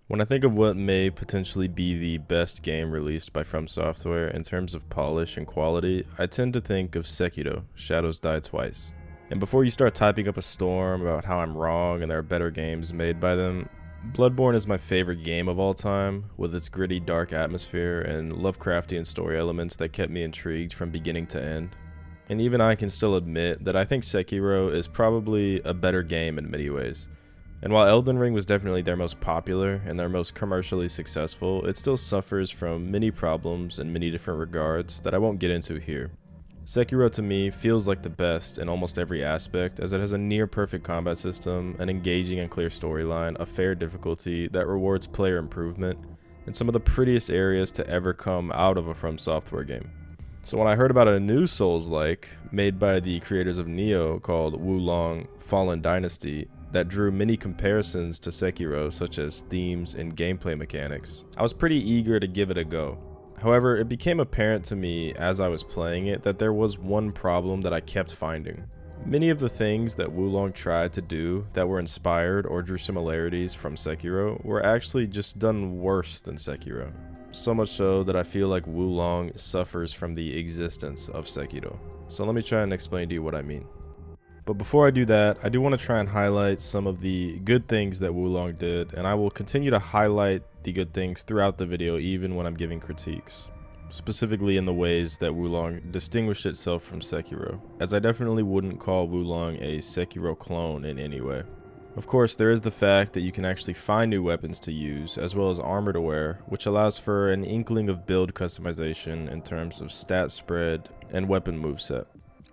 When I think of what may potentially be the best game released by From Software in terms of polish and quality, I tend to think of Sekiro, Shadows Die Twice. And before you start typing up a storm about how I'm wrong and there are better games made by them, Bloodborne is my favorite game of all time, with its gritty dark atmosphere and Lovecraftian story elements that kept me intrigued from beginning to end. And even I can still admit that I think Sekiro is probably a better game in many ways. And while Elden Ring was definitely their most popular and their most commercially successful, it still suffers from many problems in many different regards that I won't get into here. Sekiro to me feels like the best in almost every aspect, as it has a near perfect combat system, an engaging and clear storyline, a fair difficulty that rewards player improvement, and some of the prettiest areas to ever come out of a From Software game. So when I heard about a new Souls-like made by the creators of Nioh called Wo Long Fallen Dynasty that drew many comparisons to Sekiro, such as themes and gameplay mechanics, I was pretty eager to give it a go. However, it became apparent to me as I was playing it that there was one problem that I kept finding. Many of the things that Wo Long tried to do that were inspired or drew similarities from Sekiro were actually just done worse than Sekiro. So much so that I feel like Wo Long suffers from the existence of Sekiro. So let me try and explain to you what I mean. But before I do that, I do want to try and highlight some of the good things that Wo Long did, and I will continue to highlight the good things throughout the video even when I'm giving critiques. Specifically in the ways that Wo Long distinguished itself from Sekiro, as I definitely wouldn't call Wo Long a Sekiro clone in any way. Of course, there is the fact that you can actually find new weapons to use, as well as armor to wear, which allows for an inkling of build customization in terms of stat spread and weapon moveset,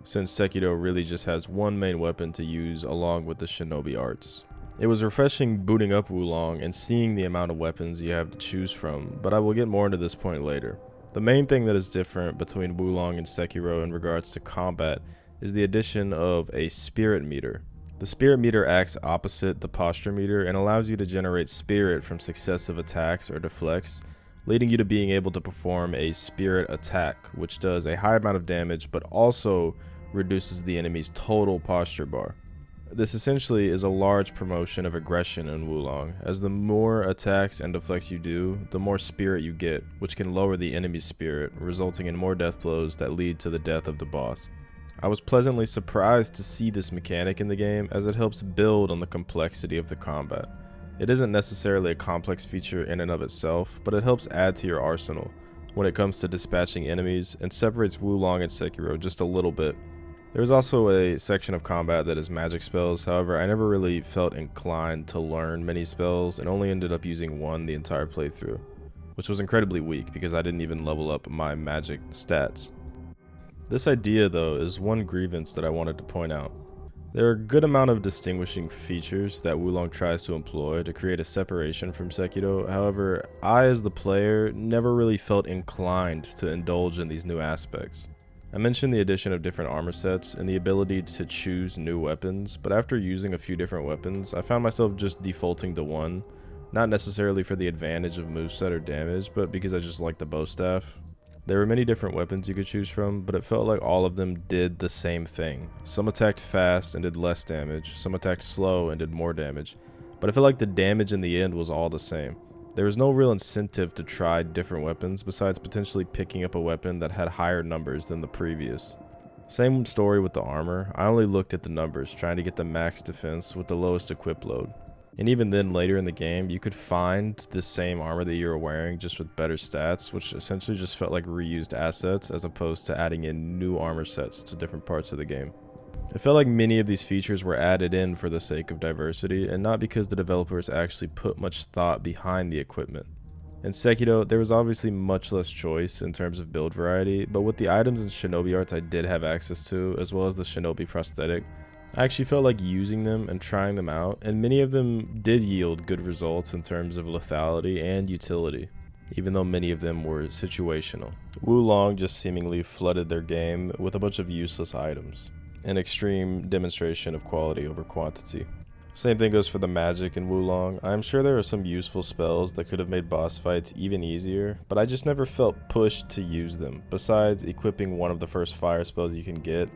since Sekiro really just has one main weapon to use along with the shinobi arts. It was refreshing booting up Wo Long and seeing the amount of weapons you have to choose from, but I will get more into this point later. The main thing that is different between Wo Long and Sekiro in regards to combat is the addition of a spirit meter. The spirit meter acts opposite the posture meter and allows you to generate spirit from successive attacks or deflects, leading you to being able to perform a spirit attack, which does a high amount of damage but also reduces the enemy's total posture bar. This essentially is a large promotion of aggression in Wo Long, as the more attacks and deflects you do, the more spirit you get, which can lower the enemy's spirit, resulting in more death blows that lead to the death of the boss. I was pleasantly surprised to see this mechanic in the game, as it helps build on the complexity of the combat. It isn't necessarily a complex feature in and of itself, but it helps add to your arsenal when it comes to dispatching enemies and separates Wo Long and Sekiro just a little bit. There's also a section of combat that is magic spells, however I never really felt inclined to learn many spells and only ended up using one the entire playthrough, which was incredibly weak because I didn't even level up my magic stats. This idea though is one grievance that I wanted to point out. There are a good amount of distinguishing features that Wo Long tries to employ to create a separation from Sekiro, however I as the player never really felt inclined to indulge in these new aspects. I mentioned the addition of different armor sets and the ability to choose new weapons, but after using a few different weapons, I found myself just defaulting to one, not necessarily for the advantage of moveset or damage, but because I just liked the bow staff. There were many different weapons you could choose from, but it felt like all of them did the same thing. Some attacked fast and did less damage, some attacked slow and did more damage, but I felt like the damage in the end was all the same. There was no real incentive to try different weapons besides potentially picking up a weapon that had higher numbers than the previous. Same story with the armor. I only looked at the numbers, trying to get the max defense with the lowest equip load. And even then later in the game, you could find the same armor that you were wearing just with better stats, which essentially just felt like reused assets as opposed to adding in new armor sets to different parts of the game. It felt like many of these features were added in for the sake of diversity and not because the developers actually put much thought behind the equipment. In Sekiro, there was obviously much less choice in terms of build variety, but with the items and shinobi arts I did have access to, as well as the shinobi prosthetic, I actually felt like using them and trying them out, and many of them did yield good results in terms of lethality and utility, even though many of them were situational. Wo Long just seemingly flooded their game with a bunch of useless items, an extreme demonstration of quality over quantity. Same thing goes for the magic in Wo Long. I'm sure there are some useful spells that could have made boss fights even easier, but I just never felt pushed to use them, besides equipping one of the first fire spells you can get,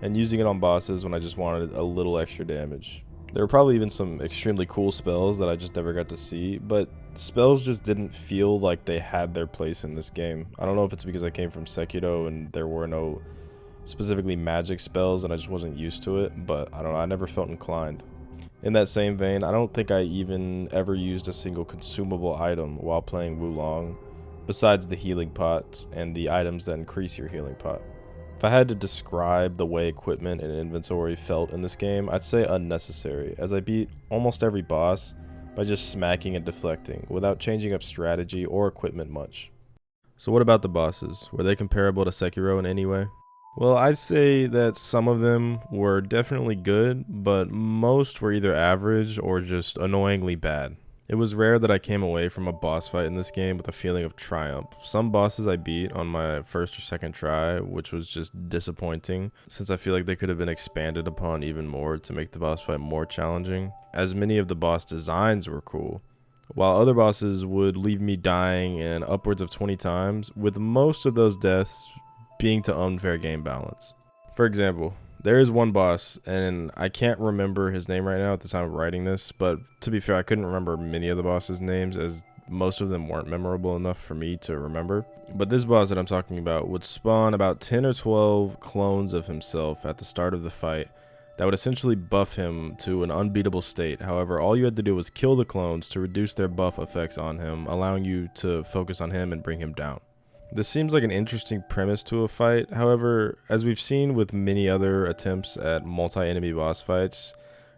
and using it on bosses when I just wanted a little extra damage. There were probably even some extremely cool spells that I just never got to see, but spells just didn't feel like they had their place in this game. I don't know if it's because I came from Sekiro and there were no specifically magic spells and I just wasn't used to it, but I don't know, I never felt inclined. In that same vein, I don't think I even ever used a single consumable item while playing Wulong, besides the healing pots and the items that increase your healing pot. If I had to describe the way equipment and inventory felt in this game, I'd say unnecessary, as I beat almost every boss by just smacking and deflecting, without changing up strategy or equipment much. So what about the bosses? Were they comparable to Sekiro in any way? Well, I'd say that some of them were definitely good, but most were either average or just annoyingly bad. It was rare that I came away from a boss fight in this game with a feeling of triumph. Some bosses I beat on my first or second try, which was just disappointing, since I feel like they could have been expanded upon even more to make the boss fight more challenging, as many of the boss designs were cool, while other bosses would leave me dying in upwards of 20 times, with most of those deaths being to unfair game balance. For example, there is one boss, and I can't remember his name right now at the time of writing this, but to be fair, I couldn't remember many of the boss's names as most of them weren't memorable enough for me to remember. But this boss that I'm talking about would spawn about 10 or 12 clones of himself at the start of the fight that would essentially buff him to an unbeatable state. However, all you had to do was kill the clones to reduce their buff effects on him, allowing you to focus on him and bring him down. This seems like an interesting premise to a fight. However, as we've seen with many other attempts at multi-enemy boss fights,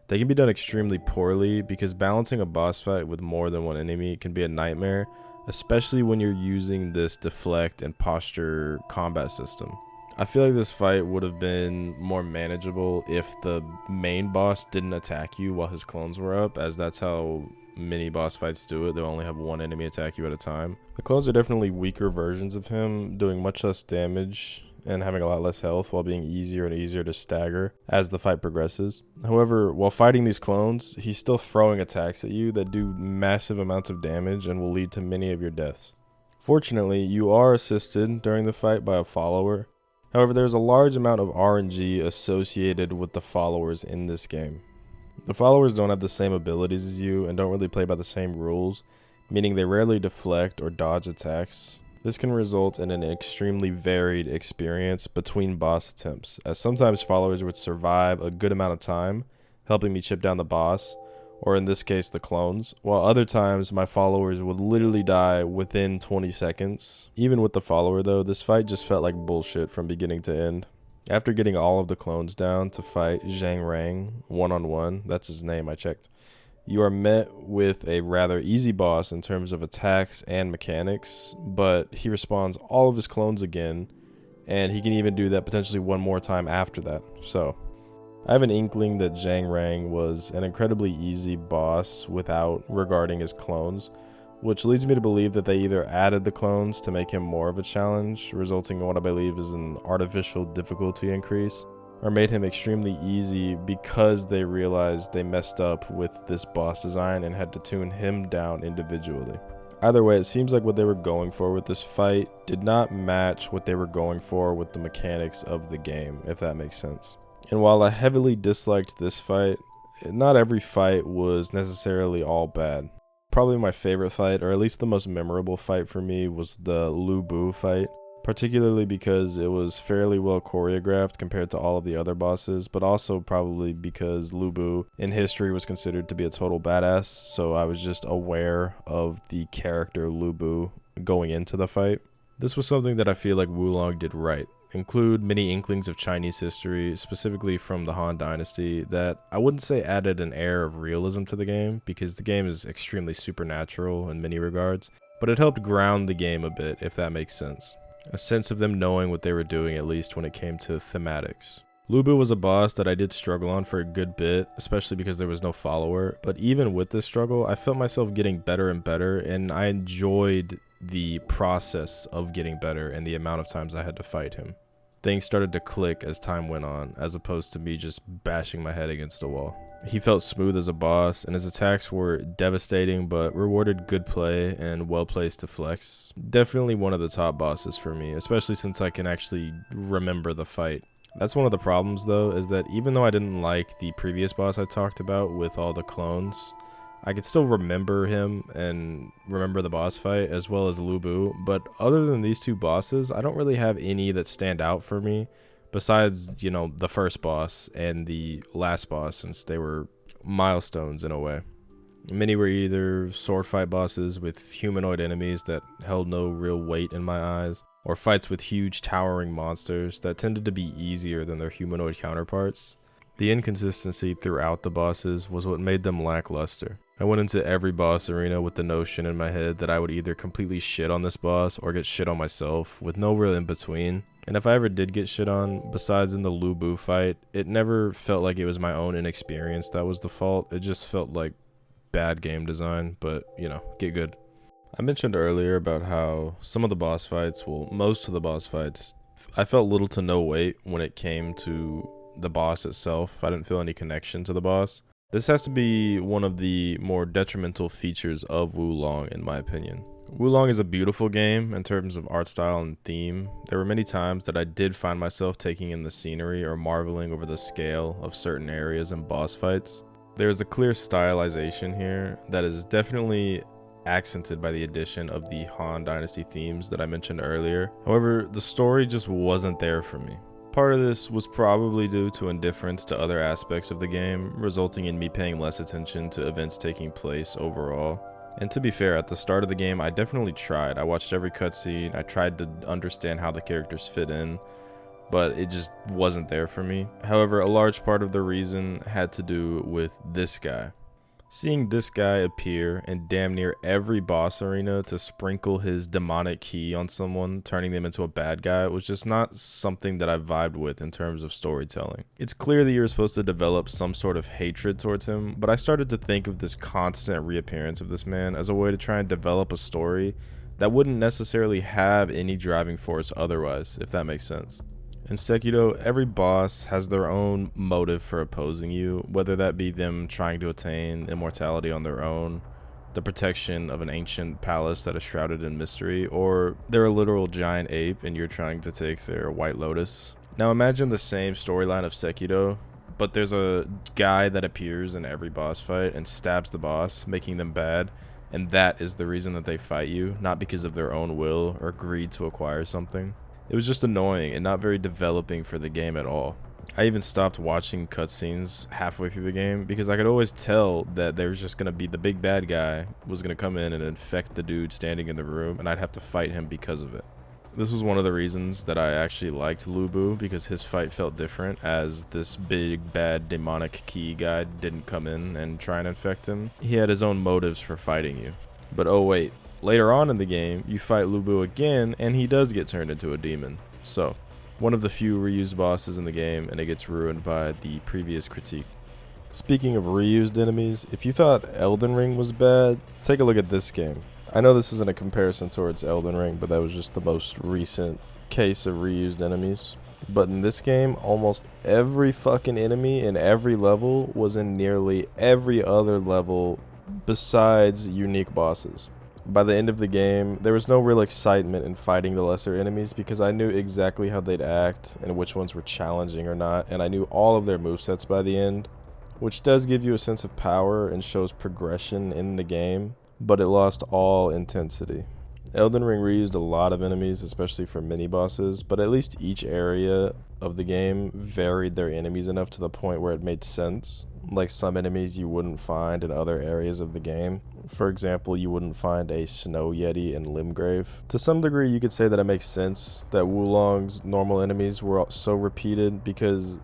they can be done extremely poorly because balancing a boss fight with more than one enemy can be a nightmare, especially when you're using this deflect and posture combat system. I feel like this fight would have been more manageable if the main boss didn't attack you while his clones were up, as that's how many boss fights do it. They'll only have one enemy attack you at a time. The clones are definitely weaker versions of him, doing much less damage and having a lot less health while being easier and easier to stagger as the fight progresses. However, while fighting these clones, he's still throwing attacks at you that do massive amounts of damage and will lead to many of your deaths. Fortunately, you are assisted during the fight by a follower. However, there's a large amount of RNG associated with the followers in this game. The followers don't have the same abilities as you and don't really play by the same rules, meaning they rarely deflect or dodge attacks. This can result in an extremely varied experience between boss attempts, as sometimes followers would survive a good amount of time, helping me chip down the boss, or in this case the clones, while other times my followers would literally die within 20 seconds. Even with the follower though, this fight just felt like bullshit from beginning to end. After getting all of the clones down to fight Zhang Rang one-on-one, that's his name, I checked, you are met with a rather easy boss in terms of attacks and mechanics, but he respawns all of his clones again, and he can even do that potentially one more time after that. So I have an inkling that Zhang Rang was an incredibly easy boss without regarding his clones, which leads me to believe that they either added the clones to make him more of a challenge, resulting in what I believe is an artificial difficulty increase, or made him extremely easy because they realized they messed up with this boss design and had to tune him down individually. Either way, it seems like what they were going for with this fight did not match what they were going for with the mechanics of the game, if that makes sense. And while I heavily disliked this fight, not every fight was necessarily all bad. Probably my favorite fight, or at least the most memorable fight for me, was the Lu Bu fight, particularly because it was fairly well choreographed compared to all of the other bosses, but also probably because Lu Bu in history was considered to be a total badass, so I was just aware of the character Lu Bu going into the fight. This was something that I feel like Wulong did right. Include many inklings of Chinese history, specifically from the Han Dynasty, that I wouldn't say added an air of realism to the game, because the game is extremely supernatural in many regards, but it helped ground the game a bit, if that makes sense. A sense of them knowing what they were doing, at least when it came to thematics. Lu Bu was a boss that I did struggle on for a good bit, especially because there was no follower, but even with this struggle, I felt myself getting better and better, and I enjoyed the process of getting better and the amount of times I had to fight him. Things started to click as time went on, as opposed to me just bashing my head against a wall. He felt smooth as a boss, and his attacks were devastating but rewarded good play and well-placed deflects. Definitely one of the top bosses for me, especially since I can actually remember the fight. That's one of the problems though, is that even though I didn't like the previous boss I talked about with all the clones, I could still remember him and remember the boss fight as well as Lu Bu, but other than these two bosses, I don't really have any that stand out for me besides, you know, the first boss and the last boss, since they were milestones in a way. Many were either sword fight bosses with humanoid enemies that held no real weight in my eyes, or fights with huge towering monsters that tended to be easier than their humanoid counterparts. The inconsistency throughout the bosses was what made them lackluster. I went into every boss arena with the notion in my head that I would either completely shit on this boss or get shit on myself, with no real in between. And if I ever did get shit on, besides in the Lu Bu fight, it never felt like it was my own inexperience that was the fault. It just felt like bad game design, but you know, get good. I mentioned earlier about how some of the boss fights, well, most of the boss fights, I felt little to no weight when it came to the boss itself. I didn't feel any connection to the boss. This has to be one of the more detrimental features of Wo Long, in my opinion. Wo Long is a beautiful game in terms of art style and theme. There were many times that I did find myself taking in the scenery or marveling over the scale of certain areas and boss fights. There's a clear stylization here that is definitely accented by the addition of the Han Dynasty themes that I mentioned earlier. However, the story just wasn't there for me. Part of this was probably due to indifference to other aspects of the game, resulting in me paying less attention to events taking place overall. And to be fair, at the start of the game, I definitely tried. I watched every cutscene, I tried to understand how the characters fit in, but it just wasn't there for me. However, a large part of the reason had to do with this guy. Seeing this guy appear in damn near every boss arena to sprinkle his demonic key on someone, turning them into a bad guy, was just not something that I vibed with in terms of storytelling. It's clear that you're supposed to develop some sort of hatred towards him, but I started to think of this constant reappearance of this man as a way to try and develop a story that wouldn't necessarily have any driving force otherwise, if that makes sense. In Sekiro, every boss has their own motive for opposing you, whether that be them trying to attain immortality on their own, the protection of an ancient palace that is shrouded in mystery, or they're a literal giant ape and you're trying to take their White Lotus. Now imagine the same storyline of Sekiro, but there's a guy that appears in every boss fight and stabs the boss, making them bad, and that is the reason that they fight you, not because of their own will or greed to acquire something. It was just annoying and not very developing for the game at all. I even stopped watching cutscenes halfway through the game because I could always tell that there was just going to be the big bad guy was going to come in and infect the dude standing in the room, and I'd have to fight him because of it. This was one of the reasons that I actually liked Lu Bu, because his fight felt different, as this big bad demonic key guy didn't come in and try and infect him. He had his own motives for fighting you. But oh wait. Later on in the game, you fight Lu Bu again, and he does get turned into a demon. So, one of the few reused bosses in the game, and it gets ruined by the previous critique. Speaking of reused enemies, if you thought Elden Ring was bad, take a look at this game. I know this isn't a comparison towards Elden Ring, but that was just the most recent case of reused enemies. But in this game, almost every fucking enemy in every level was in nearly every other level besides unique bosses. By the end of the game, there was no real excitement in fighting the lesser enemies because I knew exactly how they'd act and which ones were challenging or not, and I knew all of their movesets by the end, which does give you a sense of power and shows progression in the game, but it lost all intensity. Elden Ring reused a lot of enemies, especially for mini-bosses, but at least each area of the game varied their enemies enough to the point where it made sense. Like some enemies you wouldn't find in other areas of the game. For example, you wouldn't find a snow yeti in Limgrave. To some degree, you could say that it makes sense that Wo Long's normal enemies were so repeated because,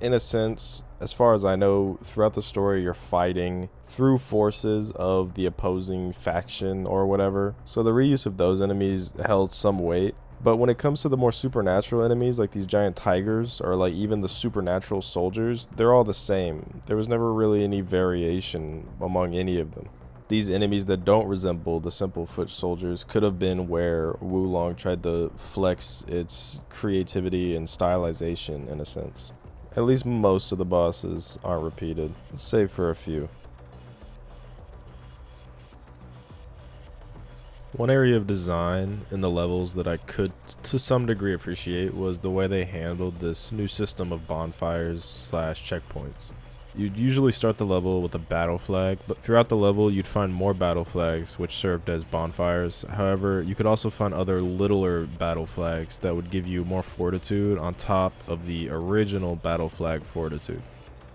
in a sense, as far as I know, throughout the story you're fighting through forces of the opposing faction or whatever. So the reuse of those enemies held some weight. But when it comes to the more supernatural enemies, like these giant tigers, or like even the supernatural soldiers, they're all the same. There was never really any variation among any of them. These enemies that don't resemble the simple foot soldiers could have been where Wo Long tried to flex its creativity and stylization in a sense. At least most of the bosses aren't repeated, save for a few. One area of design in the levels that I could to some degree appreciate was the way they handled this new system of bonfires slash checkpoints. You'd usually start the level with a battle flag, but throughout the level you'd find more battle flags which served as bonfires. However, you could also find other littler battle flags that would give you more fortitude on top of the original battle flag fortitude.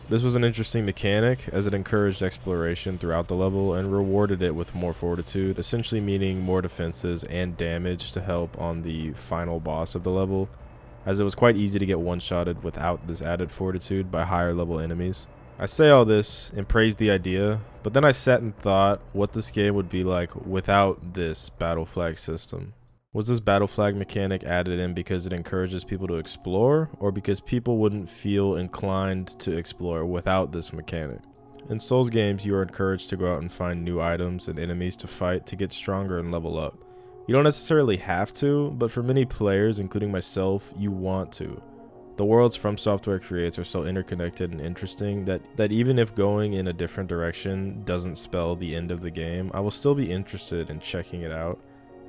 This was an interesting mechanic as it encouraged exploration throughout the level and rewarded it with more fortitude, essentially meaning more defenses and damage to help on the final boss of the level, as it was quite easy to get one-shotted without this added fortitude by higher level enemies. I say all this and praise the idea, but then I sat and thought what this game would be like without this battle flag system. Was this battle flag mechanic added in because it encourages people to explore, or because people wouldn't feel inclined to explore without this mechanic? In Souls games, you are encouraged to go out and find new items and enemies to fight to get stronger and level up. You don't necessarily have to, but for many players, including myself, you want to. The worlds From Software creates are so interconnected and interesting that even if going in a different direction doesn't spell the end of the game, I will still be interested in checking it out,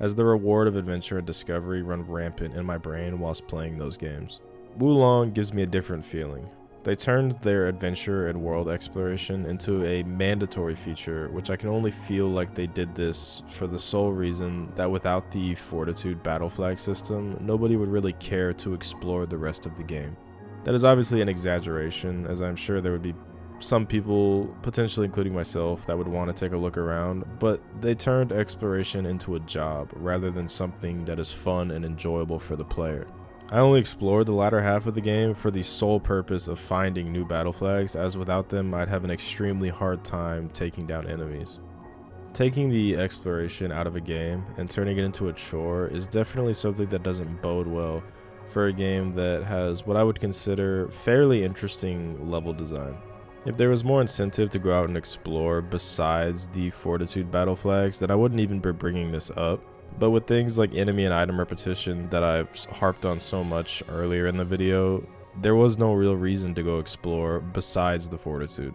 as the reward of adventure and discovery run rampant in my brain whilst playing those games. Wulong gives me a different feeling. They turned their adventure and world exploration into a mandatory feature, which I can only feel like they did this for the sole reason that without the Fortitude battle flag system, nobody would really care to explore the rest of the game. That is obviously an exaggeration, as I'm sure there would be some people, potentially including myself, that would want to take a look around, but they turned exploration into a job rather than something that is fun and enjoyable for the player. I only explored the latter half of the game for the sole purpose of finding new battle flags, as without them I'd have an extremely hard time taking down enemies. Taking the exploration out of a game and turning it into a chore is definitely something that doesn't bode well for a game that has what I would consider fairly interesting level design. If there was more incentive to go out and explore besides the Fortitude battle flags, then I wouldn't even be bringing this up. But with things like enemy and item repetition that I've harped on so much earlier in the video, there was no real reason to go explore besides the Fortitude.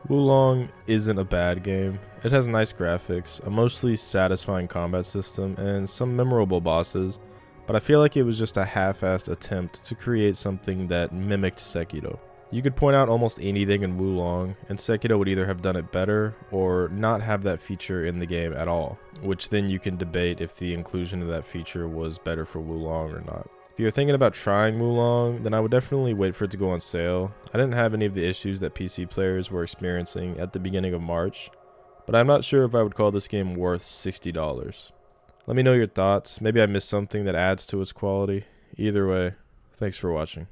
Wulong isn't a bad game. It has nice graphics, a mostly satisfying combat system, and some memorable bosses, but I feel like it was just a half-assed attempt to create something that mimicked Sekiro. You could point out almost anything in Wulong, and Sekiro would either have done it better or not have that feature in the game at all, which then you can debate if the inclusion of that feature was better for Wulong or not. If you're thinking about trying Wulong, then I would definitely wait for it to go on sale. I didn't have any of the issues that PC players were experiencing at the beginning of March, but I'm not sure if I would call this game worth $60. Let me know your thoughts. Maybe I missed something that adds to its quality. Either way, thanks for watching.